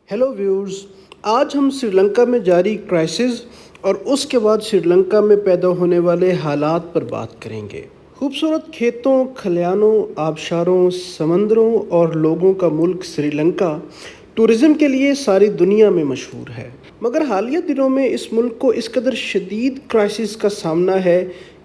Hello viewers. आज हम श्रीलंका में जारी क्राइसिस और उसके बाद श्रीलंका में पैदा होने वाले हालात पर बात करेंगे। खूबसूरत खेतों, खलिहानों, आबशारों, समंदरों और लोगों का मुल्क श्रीलंका टूरिज़्म के लिए सारी दुनिया में मशहूर है, मगर हालिया दिनों में इस मुल्क को इस कदर शदीद क्राइसिस का सामना है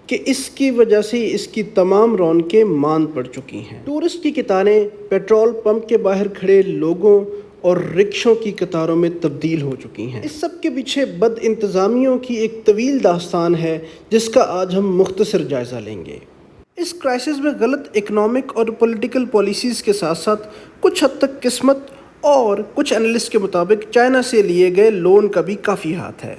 कि इसकी वजह से इसकी तमाम रौनकें मांद पड़ चुकी हैं। टूरिस्ट की कतारें पेट्रोल पंप के बाहर खड़े लोगों और रिक्शों की कतारों में तब्दील हो चुकी हैं। इस सब के पीछे बद इंतज़ामियों की एक तवील दास्तान है जिसका आज हम मुख्तसर जायज़ा लेंगे। इस क्राइसिस में गलत इकनॉमिक और पॉलिटिकल पॉलिसीज़ के साथ साथ कुछ हद तक किस्मत और कुछ एनालिस्ट के मुताबिक चाइना से लिए गए लोन का भी काफ़ी हाथ है।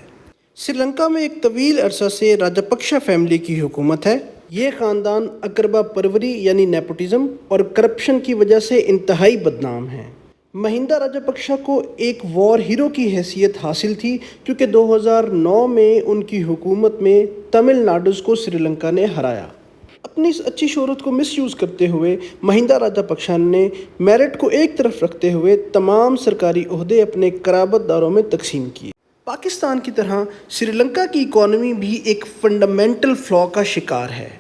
श्रीलंका में एक तवील अरसा से राजापक्सा फैमिली की हुकूमत है। ये ख़ानदान अकरबा परवरी यानी नेपोटिज़म और करप्शन की वजह से इंतहाई बदनाम है। महिंदा राजापक्सा को एक वॉर हीरो की हैसियत हासिल थी क्योंकि 2009 में उनकी हुकूमत में तमिलनाडु को श्रीलंका ने हराया। अपनी इस अच्छी शोहरत को मिसयूज़ करते हुए महिंदा राजापक्सा ने मेरिट को एक तरफ रखते हुए तमाम सरकारी ओहदे अपने कराबतदारों में तकसीम किए। पाकिस्तान की तरह श्रीलंका की इकॉनमी भी एक फंडामेंटल फ्लॉ का शिकार है।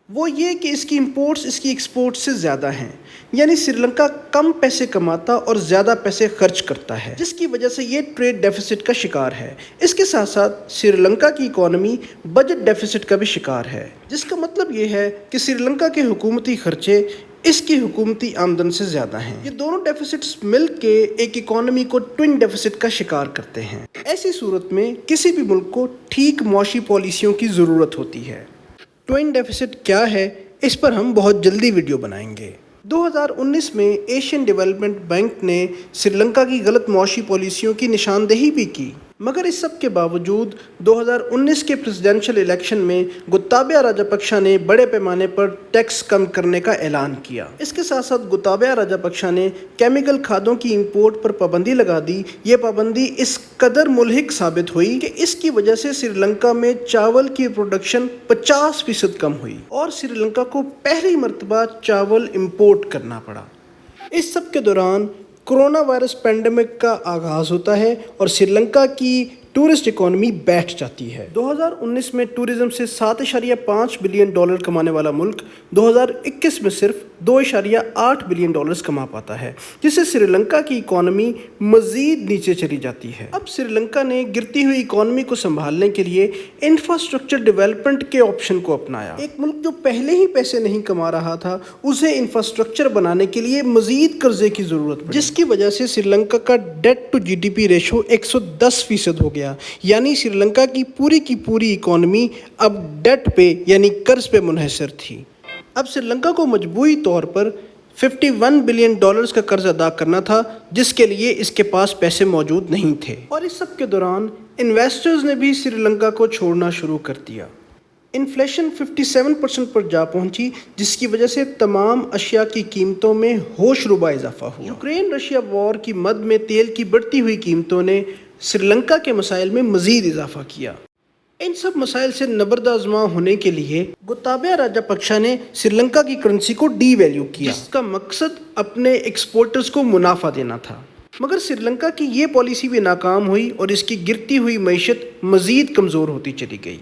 वो ये कि इसकी इंपोर्ट्स इसकी एक्सपोर्ट से ज़्यादा हैं, यानी श्रीलंका कम पैसे कमाता और ज़्यादा पैसे खर्च करता है, जिसकी वजह से ये ट्रेड डेफिसिट का शिकार है। इसके साथ साथ श्रीलंका की इकॉनमी बजट डेफिसिट का भी शिकार है, जिसका मतलब ये है कि श्रीलंका के हुकूमती खर्चे इसकी हुकूमती आमदन से ज़्यादा हैं। ये दोनों डेफिसिट्स मिल के एक इकॉनमी को ट्विन डेफिसिट का शिकार करते हैं। ऐसी सूरत में किसी भी मुल्क को ठीक मौशी पॉलिसियों की ज़रूरत होती है। ट्विन डेफिसिट क्या है, इस पर हम बहुत जल्दी वीडियो बनाएंगे। 2019 में एशियन डेवलपमेंट बैंक ने श्रीलंका की गलत मौशी पॉलिसियों की निशानदेही भी की, मगर इस सब के बावजूद 2019 के प्रेसिडेंशियल इलेक्शन में गोताबाया राजापक्सा ने बड़े पैमाने पर टैक्स कम करने का ऐलान किया। इसके साथ साथ गोताबाया राजापक्सा ने केमिकल खादों की इंपोर्ट पर पाबंदी लगा दी। ये पाबंदी इस कदर मुल्हिक साबित हुई कि इसकी वजह से श्रीलंका में चावल की प्रोडक्शन 50% कम हुई और श्रीलंका को पहली मर्तबा चावल इंपोर्ट करना पड़ा। इस सब के दौरान कोरोना वायरस पेंडेमिक का आगाज़ होता है और श्रीलंका की टूरिस्ट इकॉनमी बैठ जाती है। 2019 में टूरिज़्म से 7.5 बिलियन डॉलर कमाने वाला मुल्क 2021 में सिर्फ 2.8 बिलियन डॉलर्स कमा पाता है, जिससे श्रीलंका की इकॉनमी मज़ीद नीचे चली जाती है। अब श्रीलंका ने गिरती हुई इकॉनमी को संभालने के लिए इंफ्रास्ट्रक्चर डेवलपमेंट के ऑप्शन को अपनाया। एक मुल्क जो पहले ही पैसे नहीं कमा रहा था, उसे इंफ्रास्ट्रक्चर बनाने के लिए मज़ीद कर्जे की ज़रूरत पड़ी, जिसकी वजह से श्रीलंका का डेट टू GDP रेशो 110% हो गया। यानी श्रीलंका की पूरी इकॉनमी अब डेट पे यानी कर्ज पे मुनहसर थी। अब श्रीलंका को मजबूरी तौर पर 51 बिलियन डॉलर्स का कर्ज अदा करना था, जिसके लिए इसके पास पैसे मौजूद नहीं थे। और इस सब के दौरान इन्वेस्टर्स ने भी श्रीलंका को छोड़ना शुरू कर दिया। इन्फ्लेशन 57% पर जा पहुंची, जिसकी वजह से तमाम अशिया की कीमतों में होशरुबा इजाफा हुआ। यूक्रेन रशिया वॉर की मद में तेल की बढ़ती हुई कीमतों ने श्रीलंका के मसाइल में मज़ीद इजाफा किया। इन सब मसाइल से नबरदाज़मा होने के लिए गोताबाया राजापक्सा ने श्रीलंका की करेंसी को डीवैल्यू किया, जिसका मकसद अपने एक्सपोर्टर्स को मुनाफा देना था। मगर श्रीलंका की ये पॉलिसी भी नाकाम हुई और इसकी गिरती हुई मईशत मज़ीद कमज़ोर होती चली गई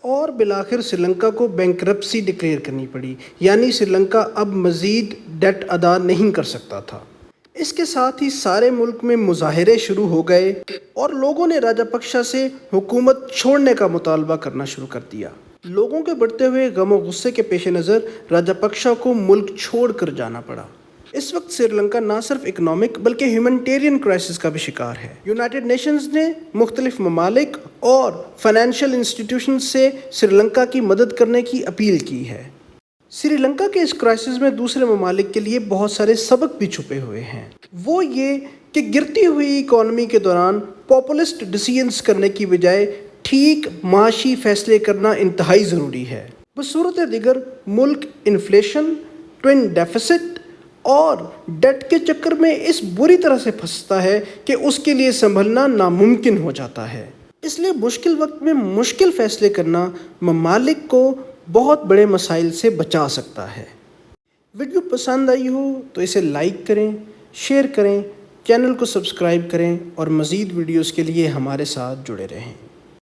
और बिलाखिर श्रीलंका को बैंकरप्सी डिक्लेयर करनी पड़ी, यानी श्रीलंका अब मज़ीद डेट अदा नहीं कर सकता था। इसके साथ ही सारे मुल्क में मुजाहरे शुरू हो गए और लोगों ने राजापक्सा से हुकूमत छोड़ने का मुतालबा करना शुरू कर दिया। लोगों के बढ़ते हुए गम और गुस्से के पेश नज़र राजापक्सा को मुल्क छोड़ कर जाना पड़ा। इस वक्त श्रीलंका ना सिर्फ इकनॉमिक बल्कि ह्यूमैनिटेरियन क्राइसिस का भी शिकार है। यूनाइटेड नेशंस ने मुख्तलिफ ममालिक और फाइनेंशियल इंस्टीट्यूशन से श्रीलंका की मदद करने की अपील की है। श्रीलंका के इस क्राइसिस में दूसरे ममालिक के लिए बहुत सारे सबक भी छुपे हुए हैं। वो ये कि गिरती हुई इकॉनमी के दौरान पॉपुलिस्ट डिसीजंस करने की बजाय ठीक माशी फैसले करना इंतहाई ज़रूरी है। बसूरत दिगर मुल्क इन्फ्लेशन, ट्विन डेफिसिट और डेट के चक्कर में इस बुरी तरह से फंसता है कि उसके लिए संभलना नामुमकिन हो जाता है। इसलिए मुश्किल वक्त में मुश्किल फैसले करना ममालिक को बहुत बड़े मसाइल से बचा सकता है। वीडियो पसंद आई हो तो इसे लाइक करें, शेयर करें, چینل کو سبسکرائب کریں اور مزید ویڈیوز کے لیے ہمارے ساتھ جڑے رہیں۔